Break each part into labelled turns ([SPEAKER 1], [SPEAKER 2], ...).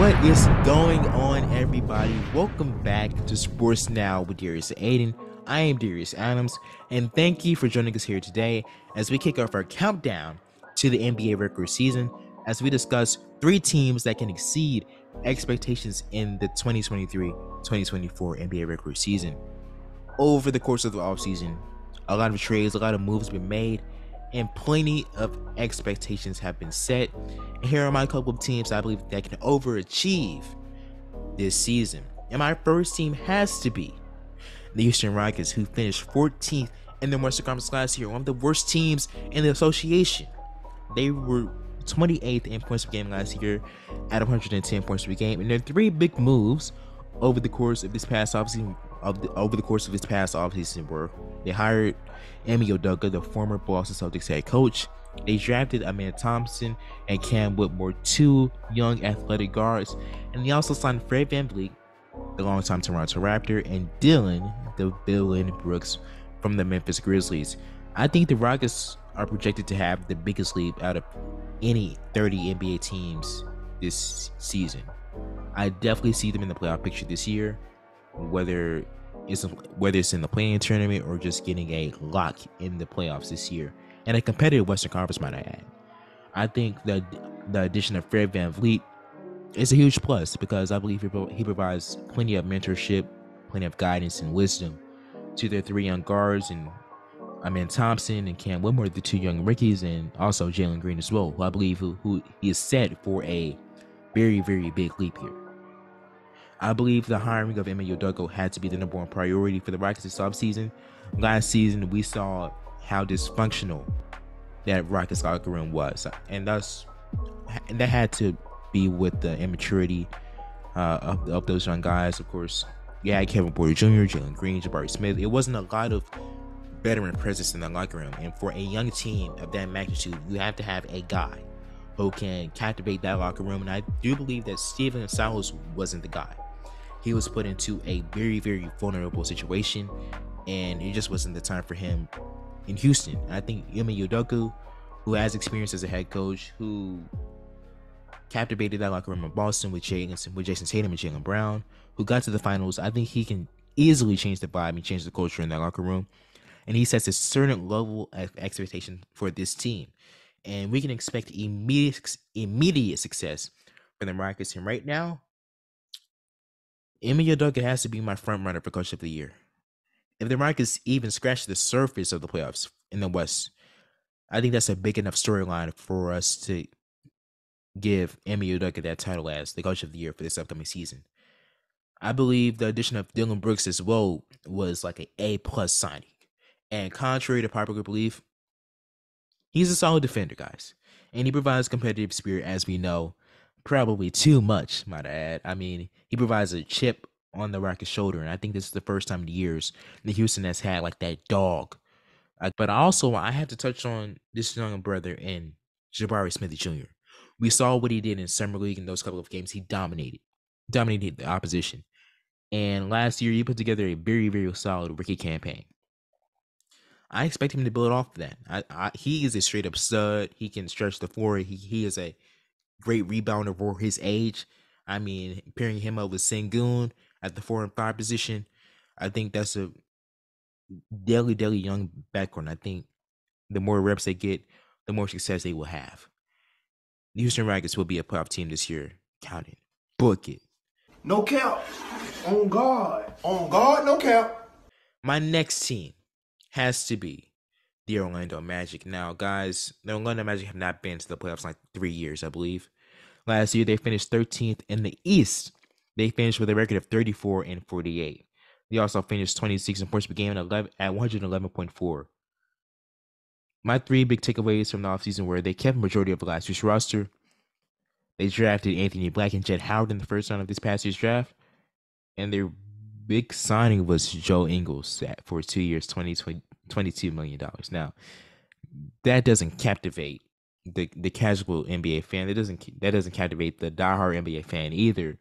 [SPEAKER 1] What is going on, everybody? Welcome back to Sports Now with Darius and Aiden. I am Darius Adams, and thank you for joining us here today as we kick off our countdown to the NBA regular season as we discuss three teams that can exceed expectations in the 2023-2024 NBA regular season. Over the course of the offseason, a lot of trades, a lot of moves have been made, and plenty of expectations have been set. And here are my couple of teams I believe that can overachieve this season. And my first team has to be the Houston Rockets, who finished 14th in the Western Conference last year, one of the worst teams in the association. They were 28th in points per game last year at 110 points per game. And there are three big moves over the course of this past offseason. Were they hired Ime Udoka, the former Boston Celtics head coach. They drafted Amen Thompson and Cam Whitmore, two young athletic guards, and they also signed Fred VanVleet, the longtime Toronto Raptor, and Dylan, the Dylan Brooks from the Memphis Grizzlies. I think the Rockets are projected to have the biggest leap out of any 30 NBA teams this season. I definitely see them in the playoff picture this year, whether it's in the play-in tournament or just getting a lock in the playoffs this year, and a competitive Western Conference, might I add. I think that the addition of Fred VanVleet is a huge plus because I believe he provides plenty of mentorship, plenty of guidance and wisdom to their three young guards, and Amen Thompson and Cam Whitmore, the two young rookies, and also Jalen Green as well, who I believe who is set for a very, very big leap here. I believe the hiring of Ime Udoka had to be the number one priority for the Rockets this offseason. Last season, we saw how dysfunctional that Rockets locker room was, and that had to be with the immaturity of those young guys. Of course, you had Kevin Porter Jr., Jalen Green, Jabari Smith. It wasn't a lot of veteran presence in the locker room, and for a young team of that magnitude, you have to have a guy who can captivate that locker room, and I do believe that Steven Silas wasn't the guy. He was put into a very, very vulnerable situation, and it just wasn't the time for him in Houston. And I think Ime Udoka, who has experience as a head coach, who captivated that locker room in Boston with Jason Tatum and Jaylen Brown, who got to the finals, I think he can easily change the vibe and change the culture in that locker room. And he sets a certain level of expectation for this team. And we can expect immediate success for the Rockets. And right now, Ime Udoka has to be my front runner for Coach of the Year. If the Rockets even scratch the surface of the playoffs in the West, I think that's a big enough storyline for us to give Ime Udoka that title as the Coach of the Year for this upcoming season. I believe the addition of Dylan Brooks as well was like an A+ signing. And contrary to popular belief, he's a solid defender, guys. And he provides competitive spirit, as we know. Probably too much, might I add. I mean, he provides a chip on the Rockets' shoulder, and I think this is the first time in years that Houston has had like that dog. But also, I have to touch on this young brother in Jabari Smith Jr. We saw what he did in Summer League in those couple of games. He dominated the opposition. And last year, he put together a very, very solid rookie campaign. I expect him to build off of that. He is a straight-up stud. He can stretch the floor. He is a great rebounder for his age. I mean, pairing him up with Sengun at the 4 and 5 position, I think that's a deadly young backcourt. I think the more reps they get, the more success they will have. The Houston Rockets will be a playoff team this year. Count it. Book it.
[SPEAKER 2] No cap. On God. On God, no cap.
[SPEAKER 1] My next team has to be the Orlando Magic. Now, guys, the Orlando Magic have not been to the playoffs in like 3 years, I believe. Last year, they finished 13th in the East. They finished with a record of 34 and 48. They also finished 26 in points per game at 111.4. My three big takeaways from the offseason were they kept the majority of last year's roster. They drafted Anthony Black and Jett Howard in the first round of this past year's draft. And their big signing was Joe Ingles for 2 years, $22 million. Now, that doesn't captivate the casual NBA fan. That doesn't captivate the diehard NBA fan either.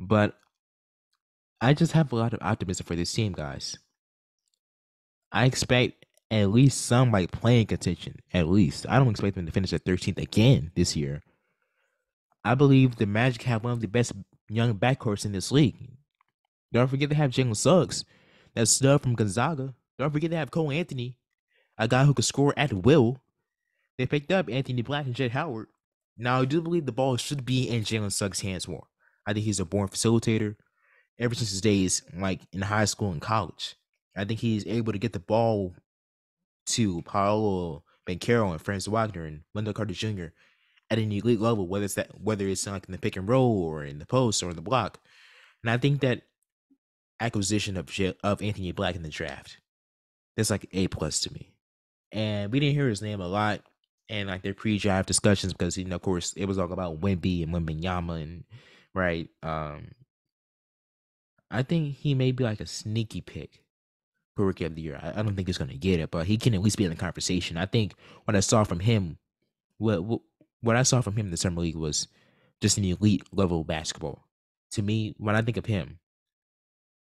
[SPEAKER 1] But I just have a lot of optimism for this team, guys. I expect at least some like playing contention. At least I don't expect them to finish at 13th again this year. I believe the Magic have one of the best young backcourts in this league. Don't forget to have Jalen Suggs, that stud from Gonzaga. Don't forget to have Cole Anthony, a guy who can score at will. They picked up Anthony Black and Jett Howard. Now, I do believe the ball should be in Jalen Suggs' hands more. I think he's a born facilitator ever since his days like in high school and college. I think he's able to get the ball to Paolo Banchero and Franz Wagner and Wendell Carter Jr. at an elite level, whether it's like in the pick and roll or in the post or in the block. And I think that acquisition of Anthony Black in the draft, that's like A+ to me. And we didn't hear his name a lot and like their pre-draft discussions because of course it was all about Wemby and Wembenyama and right. I think he may be like a sneaky pick for Rookie of the Year. I don't think he's gonna get it, but he can at least be in the conversation. I think what I saw from him, what I saw from him in the summer league was just an elite level of basketball. To me, when I think of him,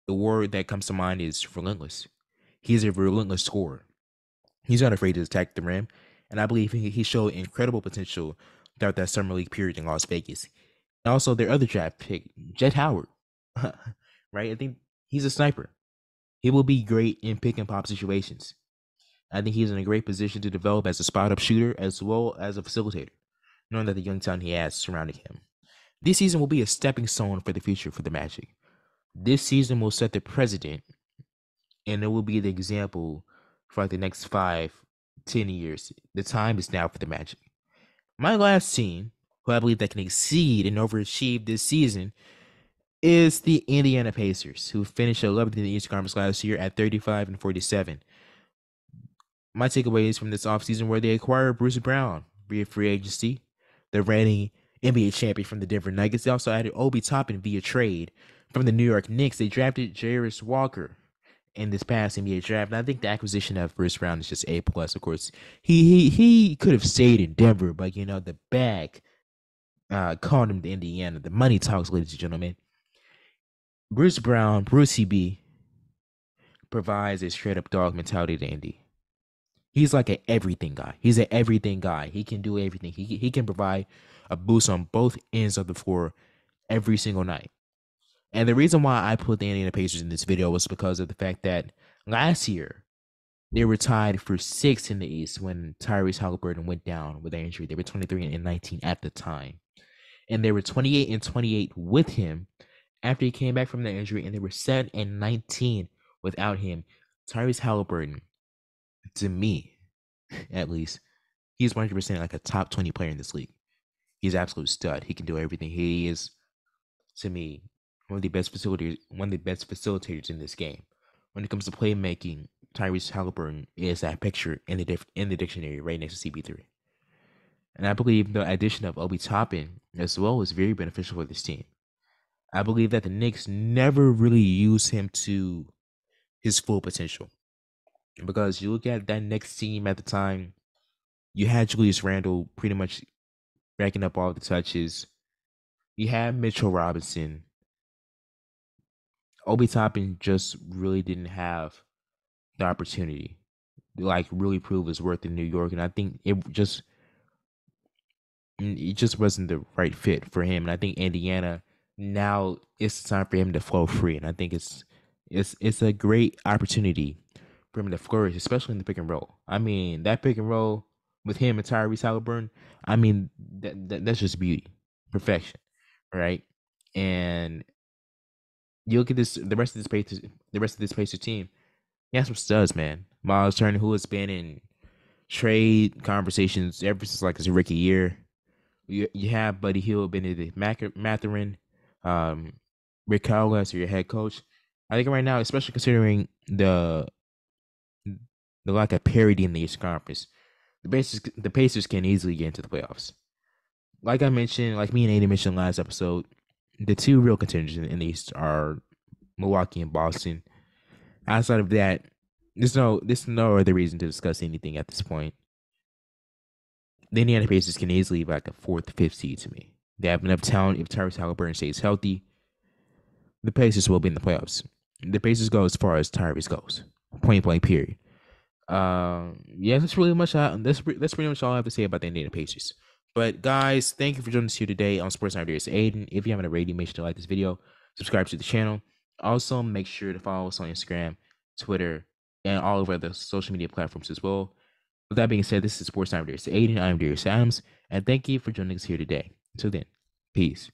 [SPEAKER 1] the word that comes to mind is relentless. He's a relentless scorer. He's not afraid to attack the rim, and I believe he showed incredible potential throughout that summer league period in Las Vegas. And also, their other draft pick, Jett Howard, right? I think he's a sniper. He will be great in pick and pop situations. I think he's in a great position to develop as a spot up shooter as well as a facilitator, knowing that the young talent he has surrounding him. This season will be a stepping stone for the future for the Magic. This season will set the precedent, and it will be the example for like the next 5, 10 years. The time is now for the Magic. My last team, who I believe that can exceed and overachieve this season, is the Indiana Pacers, who finished 11th in the Eastern Conference last year at 35-47. My takeaways from this offseason were they acquired Bruce Brown via free agency, the reigning NBA champion from the Denver Nuggets. They also added Obi Toppin via trade from the New York Knicks. They drafted Darius Walker in this past NBA draft, and I think the acquisition of Bruce Brown is just A+. Of course, he could have stayed in Denver, but the bag called him to Indiana. The money talks, ladies and gentlemen. Bruce Brown, Brucey B, provides a straight up dog mentality to Indy. He's like an everything guy. He's an everything guy. He can do everything. He can provide a boost on both ends of the floor every single night. And the reason why I put the Indiana Pacers in this video was because of the fact that last year they were tied for 6th in the East when Tyrese Halliburton went down with an injury. They were 23-19 at the time. And they were 28-28 with him after he came back from the injury, and they were 7-19 without him. Tyrese Halliburton, to me, at least, he's 100% like a top 20 player in this league. He's an absolute stud. He can do everything. He is, to me, one of the best facilitators in this game. When it comes to playmaking, Tyrese Halliburton is that picture in the dictionary right next to CP3. And I believe the addition of Obi Toppin as well is very beneficial for this team. I believe that the Knicks never really used him to his full potential. Because you look at that Knicks team at the time, you had Julius Randle pretty much racking up all the touches. You had Mitchell Robinson. Obi Toppin just really didn't have the opportunity to like really prove his worth in New York. And I think it just wasn't the right fit for him. And I think Indiana, now it's time for him to flow free. And I think it's a great opportunity for him to flourish, especially in the pick and roll. I mean, that pick and roll with him and Tyrese Halliburton, I mean, that's just beauty, perfection, right? And you look at the rest of this Pacers team. He has some studs, man. Miles Turner, who has been in trade conversations ever since like his rookie year. You have Buddy Hield, Benedict Mathurin, Rick Carlisle as your head coach. I think right now, especially considering the lack of parity in the Eastern Conference, the Pacers can easily get into the playoffs. Like I mentioned, like me and Andy mentioned last episode, the two real contenders in the East are Milwaukee and Boston. Outside of that, there's no other reason to discuss anything at this point. The Indiana Pacers can easily be like a 4th, 5th seed to me. They have enough talent. If Tyrese Halliburton stays healthy, the Pacers will be in the playoffs. The Pacers go as far as Tyrese goes. Point blank. Period. Yeah, that's pretty much all I have to say about the Indiana Pacers. But guys, thank you for joining us here today on Sports Night Darius Aiden. If you haven't already, make sure to like this video, subscribe to the channel. Also, make sure to follow us on Instagram, Twitter, and all of our other social media platforms as well. With that being said, this is Sports Night Darius Aiden. I'm Darius Adams, and thank you for joining us here today. Until then, peace.